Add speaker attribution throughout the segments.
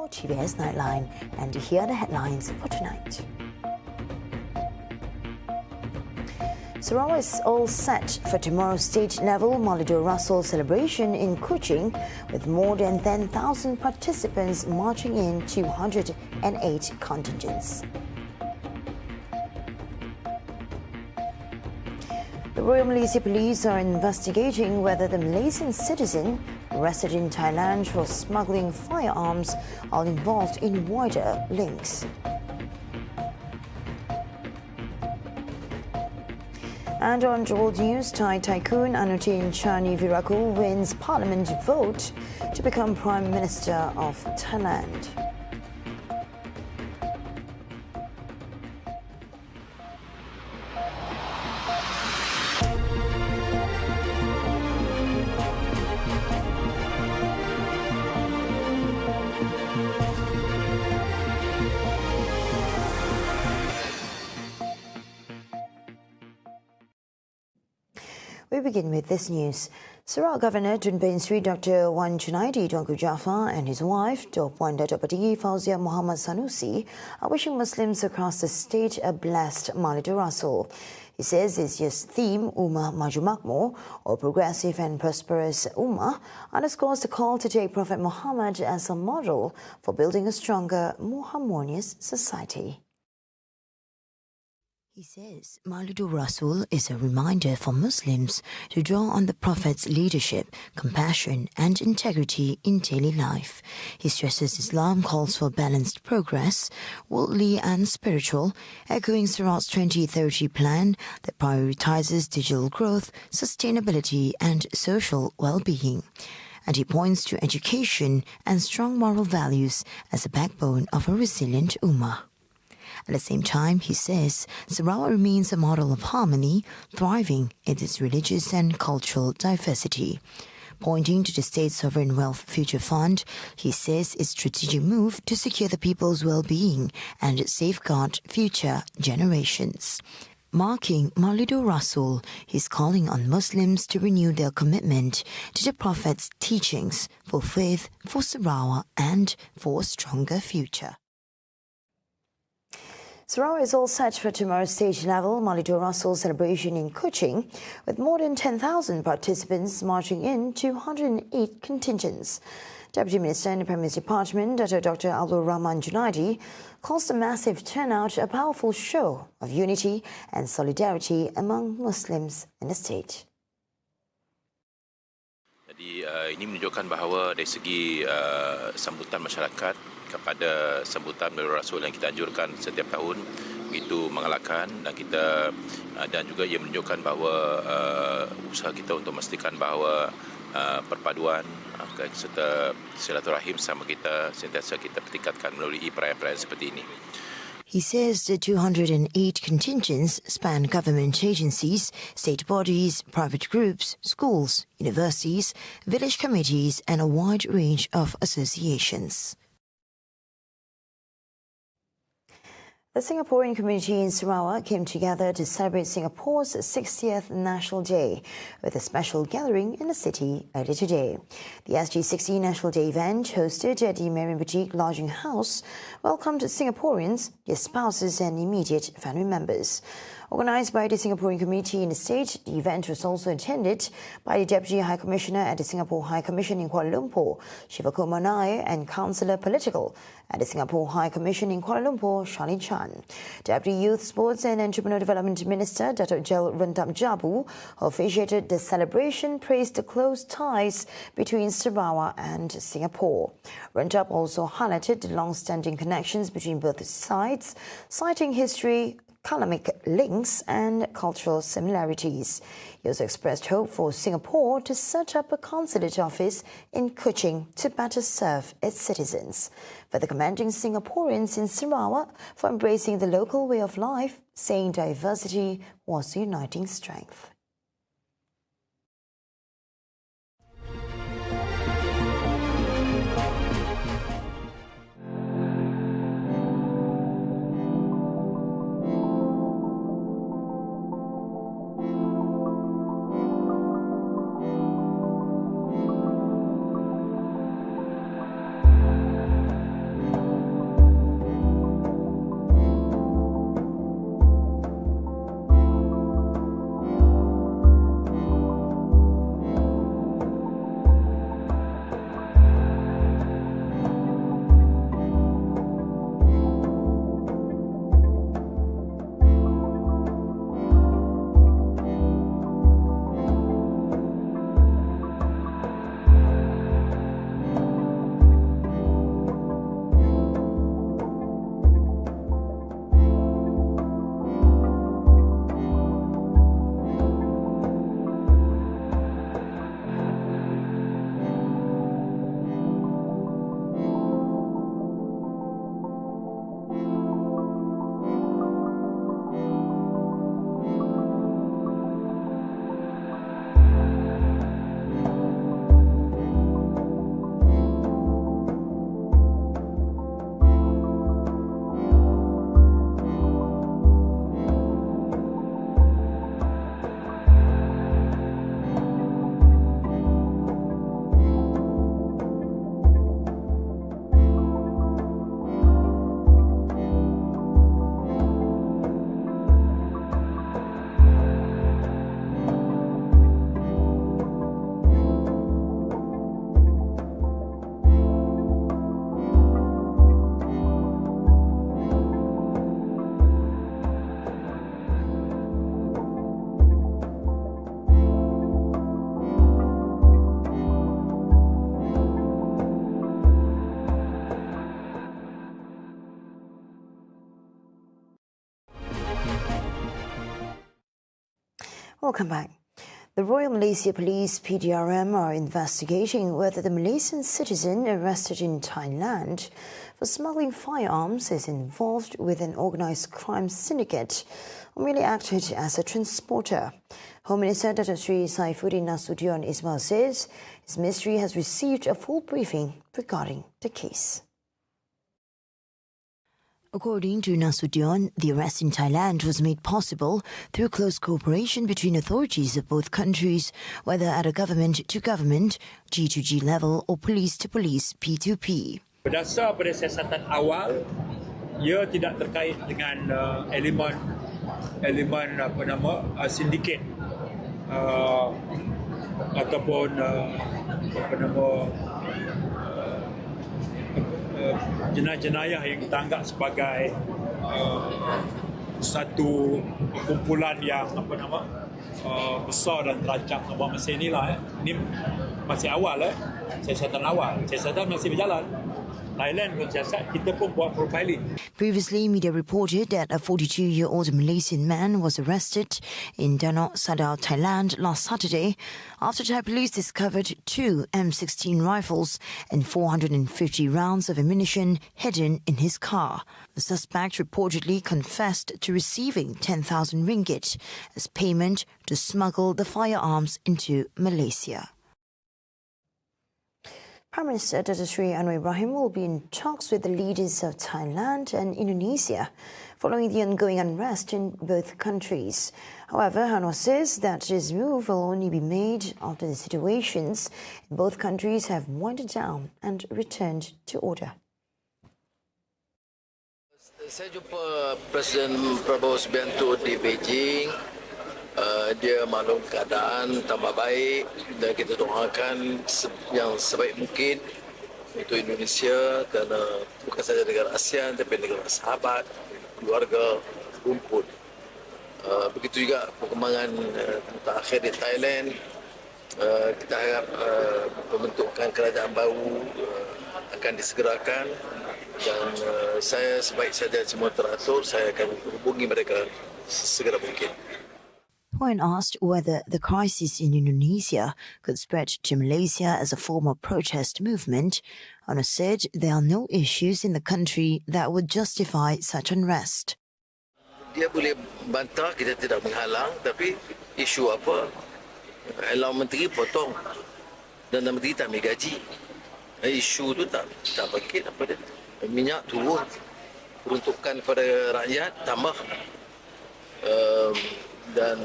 Speaker 1: TVS Nightline, and here are the headlines for tonight. Sarawak is all set for tomorrow's state-level MAULIDUR RASUL celebration in Kuching, with more than 10,000 participants marching in 208 contingents. The Royal Malaysia Police are investigating whether the Malaysian citizen arrested in Thailand for smuggling firearms are involved in wider links. And on world news, Thai tycoon Anutin Charnvirakul wins parliament vote to become Prime Minister of Thailand. We begin with this news. Sarawak Governor Tun Pehin Sri Dr. Wan Junaidi Tuanku Jaafar and his wife, Puan Datuk Patinggi Fauzia Muhammad Sanusi, are wishing Muslims across the state a blessed MAULIDUR RASUL. He says this year's theme, Ummah Maju Makmur, or Progressive and Prosperous Ummah, underscores the call to take Prophet Muhammad as a model for building a stronger, more harmonious society. He says MAULIDUR RASUL is a reminder for Muslims to draw on the Prophet's leadership, compassion and integrity in daily life. He stresses Islam calls for balanced progress, worldly and spiritual, echoing Sarawak's 2030 plan that prioritizes digital growth, sustainability and social well-being. And he points to education and strong moral values as a backbone of a resilient Ummah. At the same time, he says, Sarawak remains a model of harmony, thriving in its religious and cultural diversity. Pointing to the State Sovereign Wealth Future Fund, he says its strategic move to secure the people's well-being and safeguard future generations. Marking MAULIDUR RASUL, he's calling on Muslims to renew their commitment to the Prophet's teachings for faith, for Sarawak and for a stronger future. Sarawak is all set for tomorrow's stage-level MAULIDUR RASUL celebration in Kuching, with more than 10,000 participants marching in 208 contingents. Deputy Minister in the Prime Minister's Department, Dr. Abdul Rahman Junaidi, calls the massive turnout a powerful show of unity and solidarity among Muslims in the state.
Speaker 2: Jadi ini menunjukkan bahawa dari segi sambutan masyarakat kepada sambutan MAULIDUR RASUL yang kita anjurkan setiap tahun begitu mengalahkan, dan juga ia menunjukkan bahawa usaha kita untuk memastikan bahawa perpaduan serta silaturahim sama kita sentiasa kita tingkatkan melalui perayaan-perayaan seperti ini.
Speaker 1: He says the 208 contingents span government agencies, state bodies, private groups, schools, universities, village committees and a wide range of associations. The Singaporean community in Sarawak came together to celebrate Singapore's 60th National Day with a special gathering in the city earlier today. The SG60 National Day event, hosted at the Marian Boutique Lodging House, welcomed Singaporeans, their spouses and immediate family members. Organised by the Singaporean community in the state, the event was also attended by the Deputy High Commissioner at the Singapore High Commission in Kuala Lumpur, Shivakumar Nair, and Councillor Political at the Singapore High Commission in Kuala Lumpur, Charlene Chan. Deputy Youth, Sports and Entrepreneur Development Minister Dato' Jel Rendam Jabu, who officiated the celebration, praised the close ties between Sarawak and Singapore. Rendam also highlighted the long-standing connections between both sides, citing history, economic links and cultural similarities. He also expressed hope for Singapore to set up a consulate office in Kuching to better serve its citizens, further commending Singaporeans in Sarawak for embracing the local way of life, saying diversity was a uniting strength. Welcome back. The Royal Malaysia Police PDRM are investigating whether the Malaysian citizen arrested in Thailand for smuggling firearms is involved with an organised crime syndicate or merely acted as a transporter. Home Minister Datuk Sri Saifuddin Nasution Ismail says his ministry has received a full briefing regarding the case. According to Nasution, the arrest in Thailand was made possible through close cooperation between authorities of both countries, whether at a government-to-government, G2G level or police-to-police P2P.
Speaker 3: Berdasar pada siasatan awal, ia tidak terkait dengan elemen sindiket ataupun jenayah-jenayah yang kita anggap sebagai satu kumpulan yang besar dan terancam buat masa inilah. Ini masih awal, siasatan awal. Siasatan masih berjalan. Thailand pun siasat, kita pun buat profiling.
Speaker 1: Previously, media reported that a 42-year-old Malaysian man was arrested in Danok, Sadao, Thailand last Saturday after Thai police discovered 2 M16 rifles and 450 rounds of ammunition hidden in his car. The suspect reportedly confessed to receiving 10,000 ringgit as payment to smuggle the firearms into Malaysia. Prime Minister Datuk Sri Anwar Ibrahim will be in talks with the leaders of Thailand and Indonesia following the ongoing unrest in both countries. However, Anwar says that his move will only be made after the situations in both countries have winded down and returned to order.
Speaker 4: Saya jumpa Presiden Prabowo Subianto di Beijing. Dia maklum keadaan tambah baik dan kita doakan yang sebaik mungkin untuk Indonesia kerana bukan sahaja negara ASEAN tapi negara sahabat, keluarga, rumpun. Begitu juga perkembangan terakhir di Thailand. Kita harap pembentukan kerajaan baru akan disegerakan dan saya sebaik saja semua teratur, saya akan hubungi mereka segera mungkin.
Speaker 1: When asked whether the crisis in Indonesia could spread to Malaysia as a form of protest movement, Anwar said there are no issues in the country that would justify such unrest.
Speaker 4: Dia boleh bantah, kita tidak menghalang, tapi isu apa? Allowance menteri potong dan menteri tak ambil gaji. Isu tu tak bangkit apa dia? Minyak turun, peruntukan kepada rakyat tambah. Dan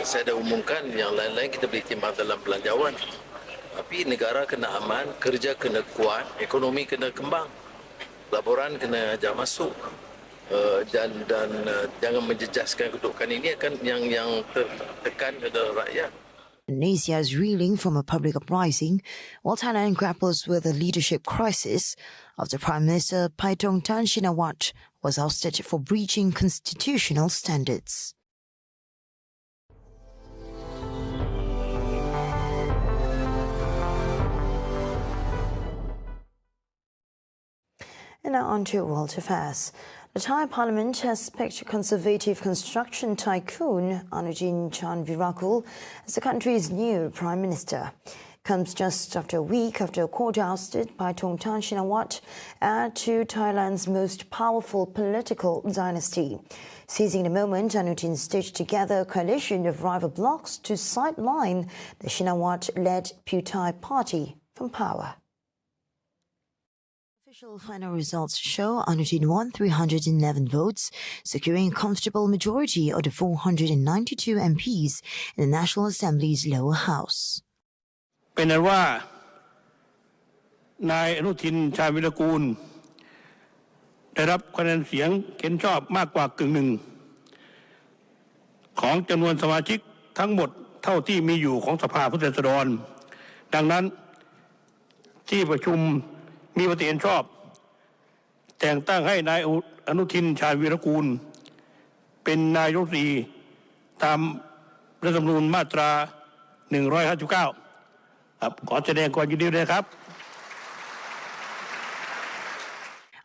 Speaker 4: saya dah umumkan yang lain-lain kita boleh timbang dalam belanjawan. Tapi negara kena aman, kerja kena kuat, ekonomi kena kembang, laporan kena ajak masuk dan jangan menjejaskan kedudukan ini akan yang tertekan kepada rakyat.
Speaker 1: Indonesia is reeling from a public uprising, while Thailand grapples with a leadership crisis after Prime Minister Paetong Tan Shinawatra was ousted for breaching constitutional standards. And now on to world affairs. The Thai Parliament has picked conservative construction tycoon Anutin Chanvirakul as the country's new Prime Minister. Comes just after a week after a court ousted Paetong Tan Shinawatra add to Thailand's most powerful political dynasty. Seizing the moment, Anutin stitched together a coalition of rival blocs to sideline the Shinawatra-led Pheu Thai party from power. Official final results show Anutin won 311 votes, securing a comfortable majority of the 492 MPs in the National Assembly's lower house.
Speaker 5: เป็นนั้นว่านายอนุทินชาญวิรากูลได้รับคะแนนเสียงเห็นชอบมากกว่ากึ่งหนึ่งของจำนวนสมาชิกทั้งหมดเท่าที่มีอยู่ของสภาผู้แทนราษฎรดังนั้นที่ประชุมมีมติเห็นชอบแต่งตั้งให้นายอนุทินชาญวีรกูลเป็นนายกรัฐมนตรีตามรัฐธรรมนูญมาตรา159ขอแสดงความยินดีด้วยครับ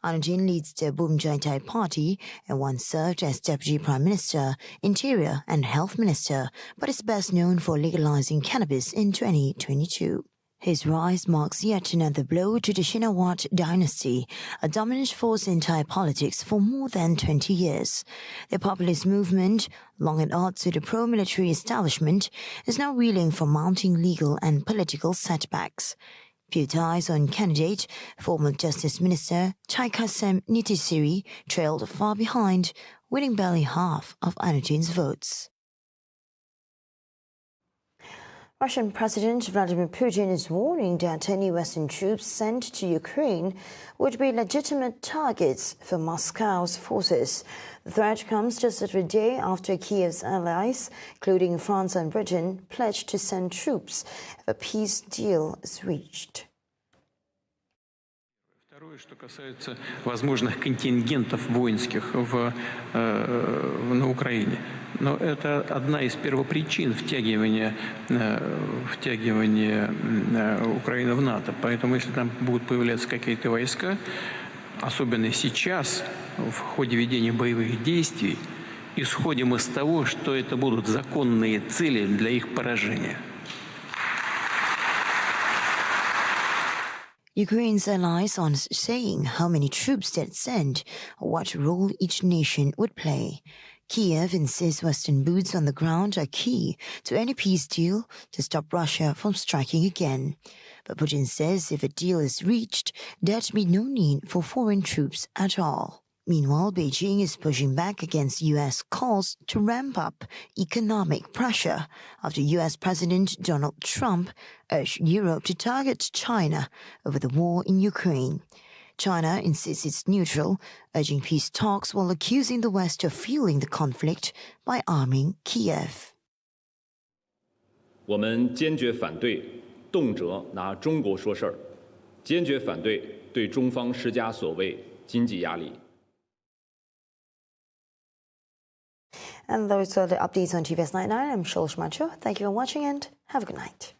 Speaker 1: Anujin leads the Bumjaitai party and once served as Deputy Prime Minister, Interior and Health Minister, but is best known for legalizing cannabis in 2022. His rise marks yet another blow to the Shinawat dynasty, a dominant force in Thai politics for more than 20 years. The populist movement, long at odds with the pro-military establishment, is now reeling from mounting legal and political setbacks. Phewthai's own candidate, former Justice Minister Chaikasem Nitisiri, trailed far behind, winning barely half of Anujin's votes. Russian President Vladimir Putin is warning that any Western troops sent to Ukraine would be legitimate targets for Moscow's forces. The threat comes just a day after Kiev's allies, including France and Britain, pledged to send troops if a peace deal is reached.
Speaker 6: Что касается возможных контингентов воинских на Украине. Но это одна из первопричин втягивания Украины в НАТО. Поэтому если там будут появляться какие-то войска, особенно сейчас, в ходе ведения боевых действий, исходим из того, что это будут законные цели для их поражения.
Speaker 1: Ukraine's allies aren't saying how many troops they'd send or what role each nation would play. Kiev insists Western boots on the ground are key to any peace deal to stop Russia from striking again. But Putin says if a deal is reached, there'd be no need for foreign troops at all. Meanwhile, Beijing is pushing back against U.S. calls to ramp up economic pressure after U.S. President Donald Trump urged Europe to target China over the war in Ukraine. China insists it's neutral, urging peace talks while accusing the West of fueling the conflict by arming Kiev.
Speaker 7: 我们坚决反对动辄拿中国说事儿，坚决反对对中方施加所谓经济压力。
Speaker 1: And those are the updates on TVS Nightline. I'm Shul Shmacho. Thank you for watching and have a good night.